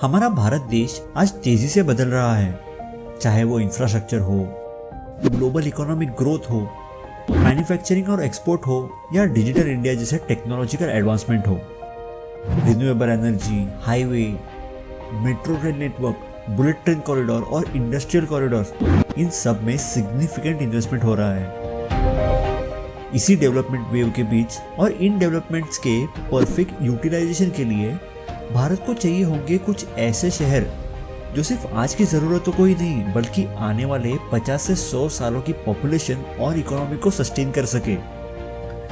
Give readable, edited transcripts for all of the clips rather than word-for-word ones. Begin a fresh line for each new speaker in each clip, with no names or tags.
हमारा भारत देश आज तेजी से बदल रहा है, चाहे वो इंफ्रास्ट्रक्चर हो, ग्लोबल इकोनॉमिक ग्रोथ हो, मैन्युफैक्चरिंग और एक्सपोर्ट हो या डिजिटल इंडिया जैसे टेक्नोलॉजिकल एडवांसमेंट हो। Renewable energy, highway, metro rail network, bullet train corridor और इंडस्ट्रियल कॉरिडोर, इन सब में सिग्निफिकेंट इन्वेस्टमेंट हो रहा है। इसी डेवलपमेंट वेव के बीच और इन डेवलपमेंट्स के परफेक्ट यूटिलाइजेशन के लिए भारत को चाहिए होंगे कुछ ऐसे शहर जो सिर्फ आज की ज़रूरतों को ही नहीं बल्कि आने वाले 50 से 100 सालों की पॉपुलेशन और इकोनॉमी को सस्टेन कर सके।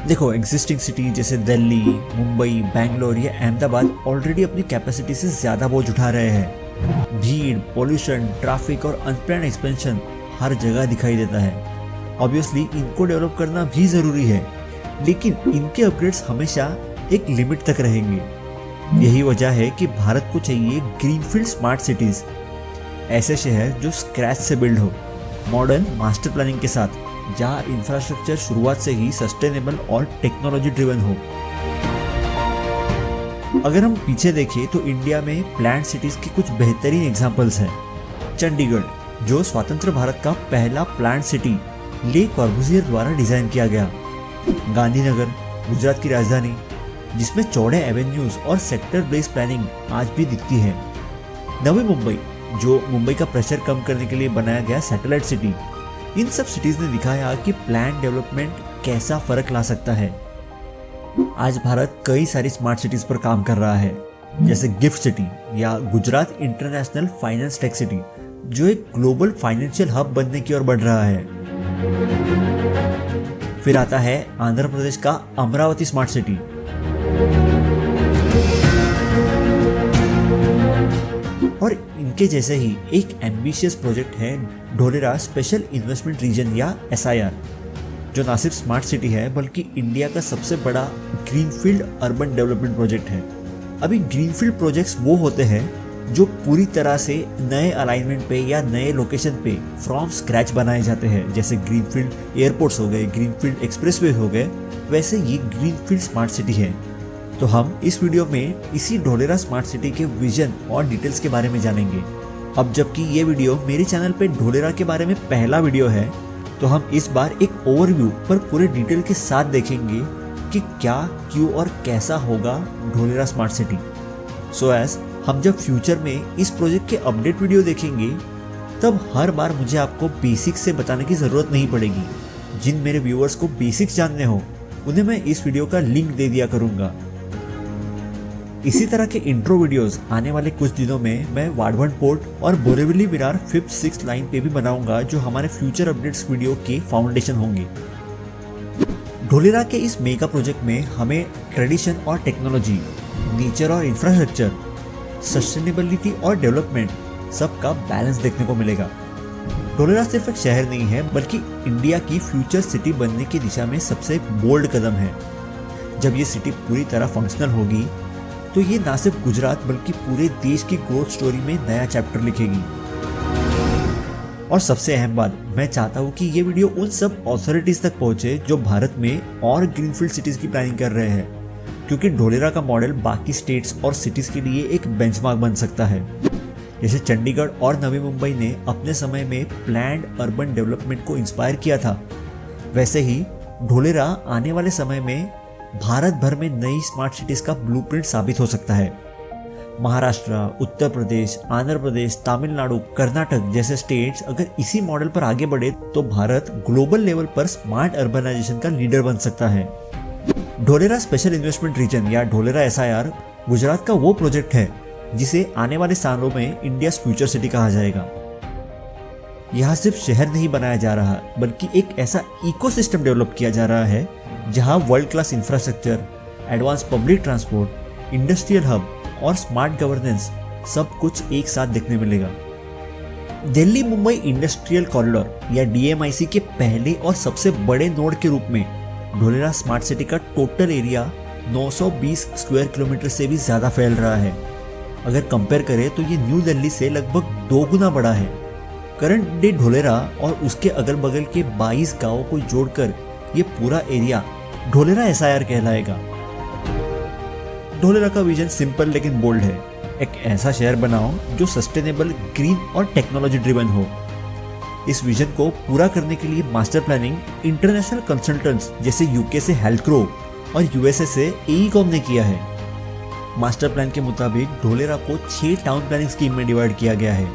देखो, एग्जिस्टिंग सिटी जैसे दिल्ली, मुंबई, बैंगलोर या अहमदाबाद ऑलरेडी अपनी कैपेसिटी से ज़्यादा बोझ उठा रहे हैं। भीड़, पॉल्यूशन, ट्रैफिक और अनप्लान्ड एक्सपेंशन हर जगह दिखाई देता है। ऑब्वियसली इनको डेवलप करना भी ज़रूरी है, लेकिन इनके अपग्रेड्स हमेशा एक लिमिट तक रहेंगे। यही वजह है कि भारत को चाहिए ग्रीनफील्ड स्मार्ट सिटीज़, ऐसे शहर जो स्क्रैच से बिल्ड हो, मॉडर्न मास्टर प्लानिंग के साथ, जहाँ इंफ्रास्ट्रक्चर शुरुआत से ही सस्टेनेबल और टेक्नोलॉजी ड्रिवन हो। अगर हम पीछे देखें तो इंडिया में प्लान्ड सिटीज़ की कुछ बेहतरीन एग्जांपल्स हैं। चंडीगढ़, जो स्वतंत्र भारत का पहला प्लान्ड सिटी ले कॉर्बुसियर द्वारा डिज़ाइन किया गया। गांधीनगर, गुजरात की राजधानी, जिसमें चौड़े एवेन्यूज और सेक्टर बेस्ड प्लानिंग आज भी दिखती है। नवी मुंबई, जो मुंबई का प्रेशर कम करने के लिए बनाया गया सैटेलाइट सिटी। इन सब सिटीज ने दिखाया कि प्लान डेवलपमेंट कैसा फर्क ला सकता है। आज भारत कई सारी स्मार्ट सिटीज पर काम कर रहा है, जैसे गिफ्ट सिटी या Gujarat international finance tech city, जो एक ग्लोबल फाइनेंशियल हब बनने की ओर बढ़ रहा है। फिर आता है आंध्र प्रदेश का अमरावती स्मार्ट सिटी। और इनके जैसे ही एक एम्बिशियस प्रोजेक्ट है ढोलेरा स्पेशल इन्वेस्टमेंट रीजन या SIR, जो ना सिर्फ स्मार्ट सिटी है बल्कि इंडिया का सबसे बड़ा ग्रीनफील्ड अर्बन डेवलपमेंट प्रोजेक्ट है। अभी ग्रीनफील्ड प्रोजेक्ट्स वो होते हैं जो पूरी तरह से नए अलाइनमेंट पे या नए लोकेशन पे फ्रॉम स्क्रैच बनाए जाते हैं, जैसे ग्रीनफील्ड एयरपोर्ट्स हो गए, ग्रीनफील्ड एक्सप्रेसवे हो गए, वैसे ये ग्रीनफील्ड स्मार्ट सिटी है। तो हम इस वीडियो में इसी ढोलेरा स्मार्ट सिटी के विजन और डिटेल्स के बारे में जानेंगे। अब जबकि ये वीडियो मेरे चैनल पे ढोलेरा के बारे में पहला वीडियो है, तो हम इस बार एक ओवरव्यू पर पूरे डिटेल के साथ देखेंगे कि क्या, क्यों और कैसा होगा Dholera smart city. So as हम जब फ्यूचर में इस प्रोजेक्ट के अपडेट वीडियो देखेंगे, तब हर बार मुझे आपको बेसिक्स से बताने की ज़रूरत नहीं पड़ेगी। जिन मेरे व्यूअर्स को बेसिक्स जानने हो, उन्हें मैं इस वीडियो का लिंक दे दिया करूँगा। इसी तरह के इंट्रो वीडियोस आने वाले कुछ दिनों में मैं वाडवंड पोर्ट और बोरेवली विरार 5th-6th लाइन पे भी बनाऊंगा, जो हमारे फ्यूचर अपडेट्स वीडियो के फाउंडेशन होंगे। ढोलेरा के इस मेगा प्रोजेक्ट में हमें ट्रेडिशन और टेक्नोलॉजी, नेचर और इंफ्रास्ट्रक्चर, सस्टेनेबिलिटी और डेवलपमेंट, सबका बैलेंस देखने को मिलेगा। ढोलेरा सिर्फ एक शहर नहीं है बल्कि इंडिया की फ्यूचर सिटी बनने की दिशा में सबसे बोल्ड कदम है। जब ये सिटी पूरी तरह फंक्शनल होगी तो ये ना सिर्फ गुजरात बल्कि पूरे देश की ग्रोथ स्टोरी में नया चैप्टर लिखेगी। और सबसे अहम बात, मैं चाहता हूँ कि ये वीडियो उन सब अथॉरिटीज तक पहुँचे जो भारत में और ग्रीनफील्ड सिटीज की प्लानिंग कर रहे हैं, क्योंकि ढोलेरा का मॉडल बाकी स्टेट्स और सिटीज के लिए एक बेंचमार्क बन सकता है। जैसे चंडीगढ़ और नवी मुंबई ने अपने समय में प्लान्ड अर्बन डेवलपमेंट को इंस्पायर किया था, वैसे ही ढोलेरा आने वाले समय में भारत भर में नई स्मार्ट सिटीज का ब्लूप्रिंट साबित हो सकता है। महाराष्ट्र, उत्तर प्रदेश, आंध्र प्रदेश, तमिलनाडु, कर्नाटक जैसे स्टेट्स अगर इसी मॉडल पर आगे बढ़े तो भारत ग्लोबल लेवल पर स्मार्ट अर्बनाइजेशन का लीडर बन सकता है। ढोलेरा स्पेशल इन्वेस्टमेंट रीजन या ढोलेरा SIR गुजरात का वो प्रोजेक्ट है जिसे आने वाले सालों में इंडिया फ्यूचर सिटी कहा जाएगा। यहाँ सिर्फ शहर नहीं बनाया जा रहा बल्कि एक ऐसा इकोसिस्टम डेवलप किया जा रहा है जहाँ world class infrastructure, advance public transport, industrial hub और स्मार्ट गवर्नेंस सब कुछ एक साथ देखने मिलेगा। दिल्ली मुंबई इंडस्ट्रियल कॉरिडोर या DMIC के पहले और सबसे बड़े नोड के रूप में ढोलेरा स्मार्ट सिटी का टोटल एरिया 920 स्क्वायर किलोमीटर से भी ज़्यादा फैल रहा है। अगर कंपेयर करें तो ये न्यू दिल्ली से लगभग 2 गुना बड़ा है। करंट डे ढोलेरा और उसके अगल बगल के 22 गांवों को जोड़कर ये पूरा एरिया ढोलेरा SIR कहलाएगा। ढोलेरा का विजन सिंपल लेकिन बोल्ड है। एक ऐसा शहर बनाओ जो सस्टेनेबल, ग्रीन और टेक्नोलॉजी ड्रिवन हो। इस विजन को पूरा करने के लिए मास्टर प्लानिंग इंटरनेशनल कंसल्टेंट्स जैसे यूके से हेल्क्रो और यूएसए से एईकॉम ने किया है। मास्टर प्लान के मुताबिक ढोलेरा को 6 टाउन प्लानिंग स्कीम में डिवाइड किया गया है।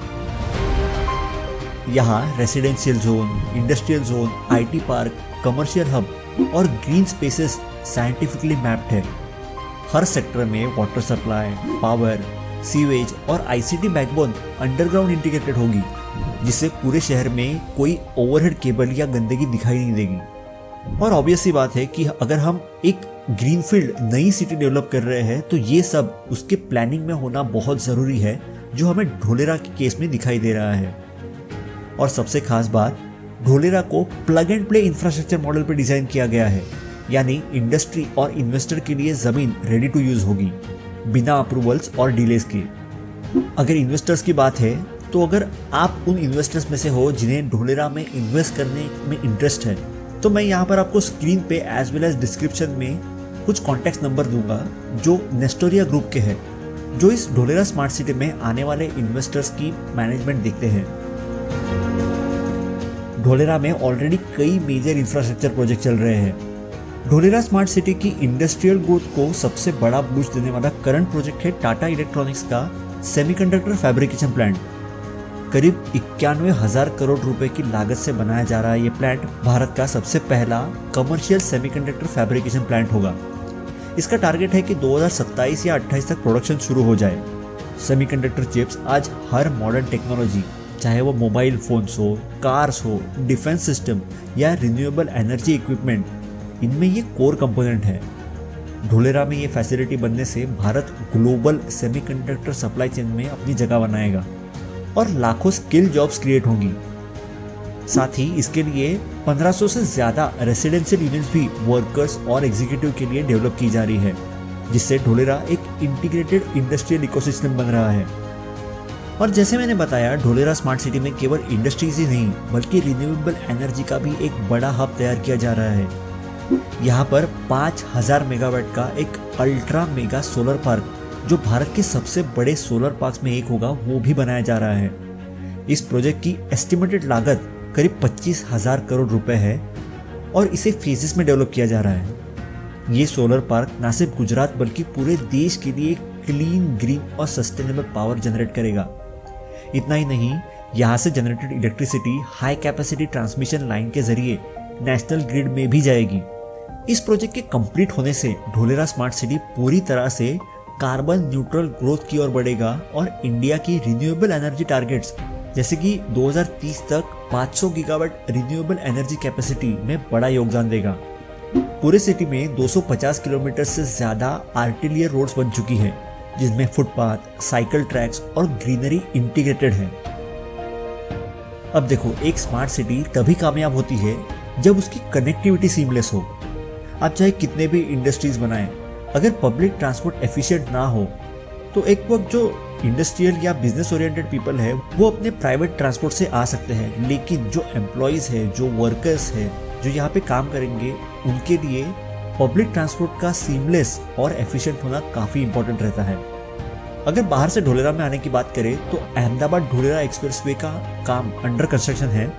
यहाँ residential zone, industrial zone, IT park, commercial hub और ग्रीन स्पेसेस साइंटिफिकली मैप्ड है। हर सेक्टर में वाटर सप्लाई, पावर, सीवेज और आईसीटी बैकबोन अंडरग्राउंड इंटीग्रेटेड होगी, जिससे पूरे शहर में कोई ओवरहेड केबल या गंदगी दिखाई नहीं देगी। और ऑब्वियस सी बात है कि अगर हम एक ग्रीनफील्ड नई सिटी डेवलप कर रहे हैं तो ये सब उसके प्लानिंग में होना बहुत ज़रूरी है, जो हमें ढोलेरा के केस में दिखाई दे रहा है। और सबसे खास बात, ढोलेरा को plug and play infrastructure model पर डिज़ाइन किया गया है, यानी इंडस्ट्री और इन्वेस्टर के लिए ज़मीन रेडी टू यूज़ होगी, बिना अप्रूवल्स और डिलेज के। अगर इन्वेस्टर्स की बात है तो अगर आप उन इन्वेस्टर्स में से हो जिन्हें ढोलेरा में इन्वेस्ट करने में इंटरेस्ट है, तो मैं यहाँ पर आपको स्क्रीन पे एज वेल एज डिस्क्रिप्शन में कुछ कॉन्टैक्ट नंबर दूंगा जो नेस्टोरिया ग्रुप के हैं, जो इस ढोलेरा स्मार्ट सिटी में आने वाले इन्वेस्टर्स की मैनेजमेंट देखते हैं। ढोलेरा में ऑलरेडी कई मेजर इंफ्रास्ट्रक्चर प्रोजेक्ट चल रहे हैं। ढोलेरा स्मार्ट सिटी की इंडस्ट्रियल ग्रोथ को सबसे बड़ा बूस्ट देने वाला करंट प्रोजेक्ट है टाटा इलेक्ट्रॉनिक्स का सेमीकंडक्टर फैब्रिकेशन प्लांट। करीब 91,000 करोड़ रुपए की लागत से बनाया जा रहा ये प्लांट भारत का सबसे पहला कमर्शियल सेमीकंडक्टर फैब्रिकेशन प्लांट होगा। इसका टारगेट है कि 2027 या 28 तक प्रोडक्शन शुरू हो जाए। सेमीकंडक्टर चिप्स आज हर मॉडर्न टेक्नोलॉजी, चाहे वो मोबाइल फोन्स हो, कार्स हो, डिफेंस सिस्टम या रिन्यूएबल एनर्जी इक्विपमेंट, इनमें ये कोर कंपोनेंट है। ढोलेरा में ये फैसिलिटी बनने से Bharat global semiconductor supply chain में अपनी जगह बनाएगा और लाखों स्किल जॉब्स क्रिएट होंगी। साथ ही इसके लिए 1500 से ज़्यादा रेसिडेंशियल यूनिट्स भी वर्कर्स और एग्जीक्यूटिव के लिए डेवलप की जा रही है, जिससे ढोलेरा एक इंटीग्रेटेड इंडस्ट्रियल इकोसिस्टम बन रहा है। और जैसे मैंने बताया, ढोलेरा स्मार्ट सिटी में केवल इंडस्ट्रीज ही नहीं बल्कि रिन्यूएबल एनर्जी का भी एक बड़ा हब तैयार किया जा रहा है। यहाँ पर 5000 मेगावाट का एक अल्ट्रा मेगा सोलर पार्क, जो भारत के सबसे बड़े सोलर पार्क्स में एक होगा, वो भी बनाया जा रहा है। इस प्रोजेक्ट की एस्टिमेटेड लागत करीब 25,000 करोड़ रुपए है और इसे फेजेस में डेवलप किया जा रहा है। ये सोलर पार्क न सिर्फ गुजरात बल्कि पूरे देश के लिए क्लीन, ग्रीन और सस्टेनेबल पावर जनरेट करेगा। इतना ही नहीं, यहाँ से generated electricity high capacity transmission line के जरिए नेशनल ग्रिड में भी जाएगी। इस प्रोजेक्ट के कंप्लीट होने से ढोलेरा स्मार्ट सिटी पूरी तरह से कार्बन न्यूट्रल ग्रोथ की ओर बढ़ेगा और इंडिया की रिन्यूएबल एनर्जी टारगेट्स, जैसे कि 2030 तक 500 गीगावाट रिन्यूएबल एनर्जी कैपेसिटी में बड़ा योगदान देगा। पूरे सिटी में 250 किलोमीटर से ज्यादा आर्टिलियर रोड्स बन चुकी हैं, जिसमें फुटपाथ, साइकिल ट्रैक्स और ग्रीनरी इंटीग्रेटेड है। अब देखो, एक स्मार्ट सिटी तभी कामयाब होती है जब उसकी कनेक्टिविटी सीमलेस हो। आप चाहे कितने भी इंडस्ट्रीज बनाएं, अगर पब्लिक ट्रांसपोर्ट एफिशिएंट ना हो तो एक वक्त जो इंडस्ट्रियल या बिजनेस ओरिएंटेड पीपल है वो अपने प्राइवेट ट्रांसपोर्ट से आ सकते हैं, लेकिन जो एम्प्लॉयज़ है, जो वर्कर्स है, जो यहाँ पे काम करेंगे, उनके लिए पब्लिक ट्रांसपोर्ट का सीमलेस और एफिशिएंट होना काफ़ी इंपॉर्टेंट रहता है। अगर बाहर से ढोलेरा में आने की बात करें तो अहमदाबाद ढोलेरा एक्सप्रेसवे का काम अंडर कंस्ट्रक्शन है,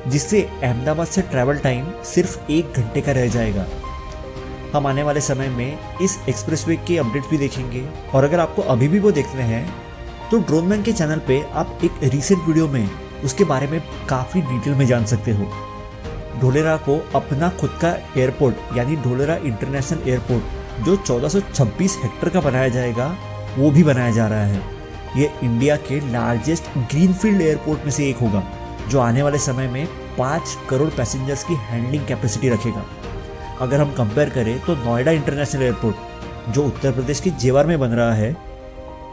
जिससे अहमदाबाद से ट्रैवल टाइम सिर्फ 1 घंटे का रह जाएगा। हम आने वाले समय में इस एक्सप्रेसवे के अपडेट्स भी देखेंगे, और अगर आपको अभी भी वो देखने हैं तो ड्रोनमैन के चैनल पे आप एक रीसेंट वीडियो में उसके बारे में काफ़ी डिटेल में जान सकते हो। ढोलेरा को अपना खुद का एयरपोर्ट यानी ढोलेरा इंटरनेशनल एयरपोर्ट जो 1426 हेक्टेयर का बनाया जाएगा, वो भी बनाया जा रहा है। ये इंडिया के लार्जेस्ट ग्रीनफील्ड एयरपोर्ट में से एक होगा, जो आने वाले समय में 5 करोड़ पैसेंजर्स की हैंडलिंग कैपेसिटी रखेगा। अगर हम कंपेयर करें तो नोएडा इंटरनेशनल एयरपोर्ट जो उत्तर प्रदेश के जेवर में बन रहा है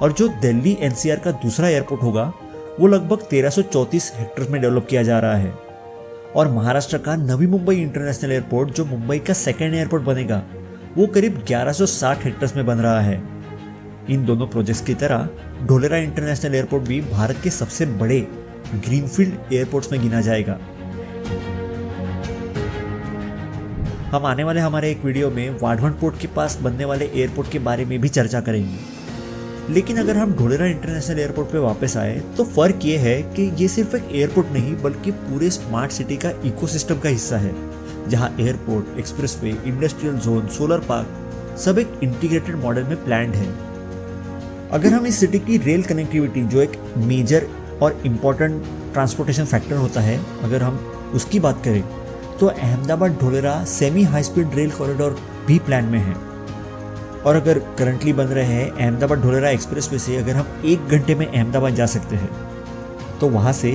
और जो दिल्ली एनसीआर का दूसरा एयरपोर्ट होगा, वो लगभग 1334 हेक्टेयर में डेवलप किया जा रहा है। और महाराष्ट्र का नवी मुंबई इंटरनेशनल एयरपोर्ट जो मुंबई का सेकेंड एयरपोर्ट बनेगा, वो करीब 1160 हेक्टेयर में बन रहा है। इन दोनों प्रोजेक्ट्स की तरह ढोलेरा इंटरनेशनल एयरपोर्ट भी भारत के सबसे बड़े ग्रीनफील्ड एयरपोर्ट्स में गिना जाएगा। हम आने वाले हमारे एक वीडियो में वाढवण पोर्ट के पास बनने वाले एयरपोर्ट के बारे में भी चर्चा करेंगे। लेकिन अगर हम ढोलेरा इंटरनेशनल एयरपोर्ट पे वापस आए तो फर्क ये है कि ये सिर्फ एक एयरपोर्ट नहीं बल्कि पूरे स्मार्ट सिटी का इकोसिस्टम का हिस्सा है, जहां airport, expressway, industrial zone, solar park सब एक इंटीग्रेटेड मॉडल में प्लान्ड है। अगर हम इस सिटी की रेल कनेक्टिविटी, जो एक मेजर और इम्पोर्टेंट ट्रांसपोर्टेशन फैक्टर होता है, अगर हम उसकी बात करें तो Ahmedabad Dholera semi high speed rail corridor भी प्लान में है। और अगर करंटली बन रहे हैं अहमदाबाद ढोलेरा एक्सप्रेसवे से अगर हम 1 घंटे में अहमदाबाद जा सकते हैं, तो वहाँ से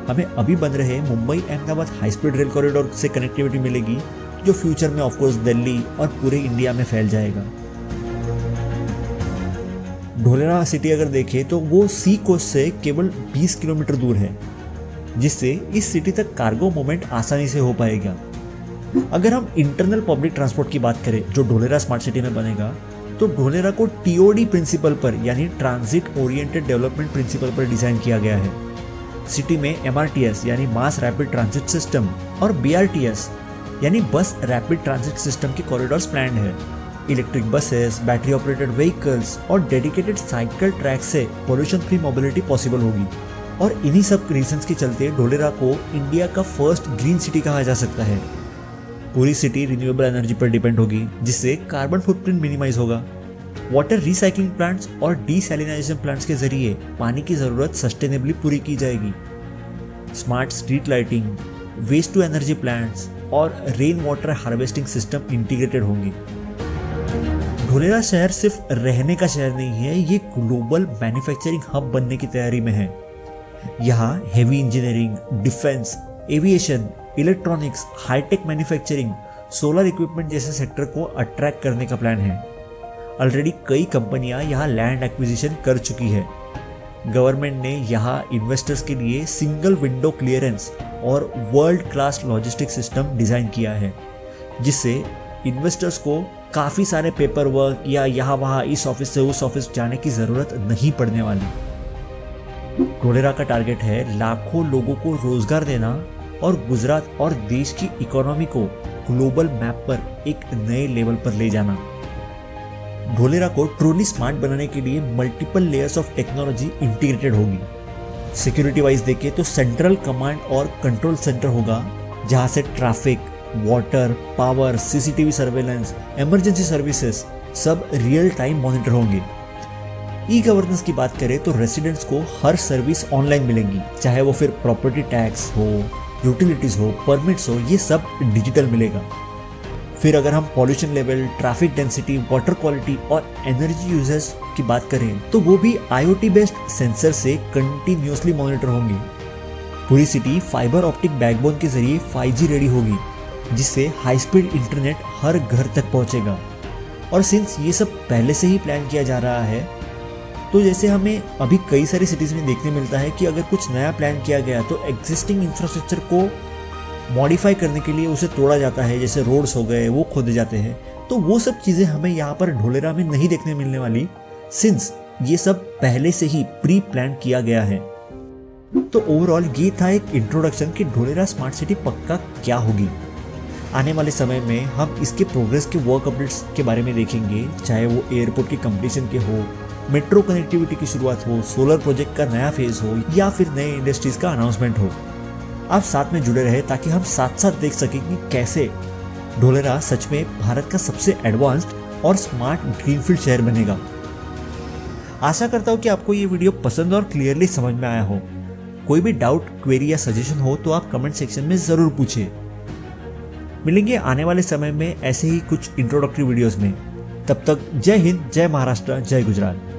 हमें अभी बन रहे Mumbai Ahmedabad high speed rail corridor से कनेक्टिविटी मिलेगी, जो फ्यूचर में ऑफकोर्स दिल्ली और पूरे इंडिया में फैल जाएगा। ढोलेरा सिटी अगर देखें तो वो सी कोस्ट से केवल 20 किलोमीटर दूर है, जिससे इस सिटी तक कार्गो मूवमेंट आसानी से हो पाएगा। अगर हम इंटरनल पब्लिक ट्रांसपोर्ट की बात करें जो ढोलेरा स्मार्ट सिटी में बनेगा, तो ढोलेरा को टीओडी प्रिंसिपल पर यानी ट्रांजिट ओरिएंटेड डेवलपमेंट प्रिंसिपल पर डिजाइन किया गया है। सिटी में एमआरटीएस यानी मास रैपिड ट्रांजिट सिस्टम और बीआरटीएस यानी बस रैपिड ट्रांजिट सिस्टम के कॉरिडोर्स प्लान्ड है। Electric buses, battery operated vehicles और डेडिकेटेड साइकिल ट्रैक से पोल्यूशन फ्री मोबिलिटी पॉसिबल होगी। और इन्हीं सब रीजंस के चलते ढोलेरा को इंडिया का फर्स्ट ग्रीन सिटी कहा जा सकता है। पूरी सिटी रिन्यूएबल एनर्जी पर डिपेंड होगी, जिससे कार्बन फुटप्रिंट मिनिमाइज होगा। वाटर रिसाइकलिंग प्लांट्स और डीसैलिनाइजेशन प्लांट्स के जरिए पानी की जरूरत सस्टेनेबली पूरी की जाएगी। Smart street lighting, waste to energy plants और rain water harvesting system integrated होंगे। ढोलेरा शहर सिर्फ रहने का शहर नहीं है, ये ग्लोबल मैन्युफैक्चरिंग हब बनने की तैयारी में है। यहाँ heavy engineering, defence, aviation, electronics, hi tech manufacturing, solar equipment जैसे सेक्टर को अट्रैक्ट करने का प्लान है। ऑलरेडी कई कंपनियां यहाँ लैंड एक्विजिशन कर चुकी है। गवर्नमेंट ने यहाँ इन्वेस्टर्स के लिए सिंगल विंडो क्लियरेंस और world class logistic system design किया है, जिससे इन्वेस्टर्स को काफी सारे पेपर वर्क या यहाँ वहाँ इस ऑफिस से उस ऑफिस जाने की जरूरत नहीं पड़ने वाली। ढोलेरा का टारगेट है लाखों लोगों को रोजगार देना और गुजरात और देश की इकोनॉमी को ग्लोबल मैप पर एक नए लेवल पर ले जाना। ढोलेरा को ट्रूली स्मार्ट बनाने के लिए multiple layers of technology integrated होगी। सिक्योरिटी वाइज देखें तो सेंट्रल कमांड और कंट्रोल सेंटर होगा, जहां से traffic, water, power, CCTV surveillance, emergency services सब रियल टाइम मॉनिटर होंगे। ई गवर्नेंस की बात करें तो रेसिडेंट्स को हर सर्विस ऑनलाइन मिलेंगी, चाहे वो फिर प्रॉपर्टी टैक्स हो, यूटिलिटीज हो, परमिट्स हो, ये सब डिजिटल मिलेगा। फिर अगर हम pollution level, traffic density, water quality और एनर्जी यूजेस की बात करें तो वो भी आईओटी बेस्ड सेंसर से कंटिन्यूसली मॉनिटर होंगे। पूरी सिटी फाइबर ऑप्टिक बैकबोन के जरिए 5G रेडी होगी, जिससे हाई स्पीड इंटरनेट हर घर तक पहुंचेगा। और सिंस ये सब पहले से ही प्लान किया जा रहा है, तो जैसे हमें अभी कई सारी सिटीज़ में देखने मिलता है कि अगर कुछ नया प्लान किया गया तो एग्जिस्टिंग इंफ्रास्ट्रक्चर को मॉडिफाई करने के लिए उसे तोड़ा जाता है, जैसे रोड्स हो गए वो खोदे जाते हैं। तो वो सब चीज़ें हमें यहाँ पर ढोलेरा में नहीं देखने मिलने वाली, सिंस ये सब पहले से ही प्री प्लान किया गया है। तो ओवरऑल ये था एक इंट्रोडक्शन कि ढोलेरा स्मार्ट सिटी पक्का क्या होगी। आने वाले समय में हम इसके प्रोग्रेस के वर्क अपडेट्स के बारे में देखेंगे, चाहे वो एयरपोर्ट की कंप्लीशन के हो, मेट्रो कनेक्टिविटी की शुरुआत हो, सोलर प्रोजेक्ट का नया फेज हो या फिर नए इंडस्ट्रीज का अनाउंसमेंट हो। आप साथ में जुड़े रहे ताकि हम साथ साथ देख सकें कि कैसे ढोलेरा सच में भारत का सबसे एडवांस्ड और स्मार्ट ग्रीनफील्ड शहर बनेगा। आशा करता हूँ कि आपको ये वीडियो पसंद और क्लियरली समझ में आया हो। कोई भी डाउट, क्वेरी या सजेशन हो तो आप कमेंट सेक्शन में जरूर पूछिए। मिलेंगे आने वाले समय में ऐसे ही कुछ इंट्रोडक्टरी वीडियोस में। तब तक जय हिंद, जय महाराष्ट्र, जय गुजरात।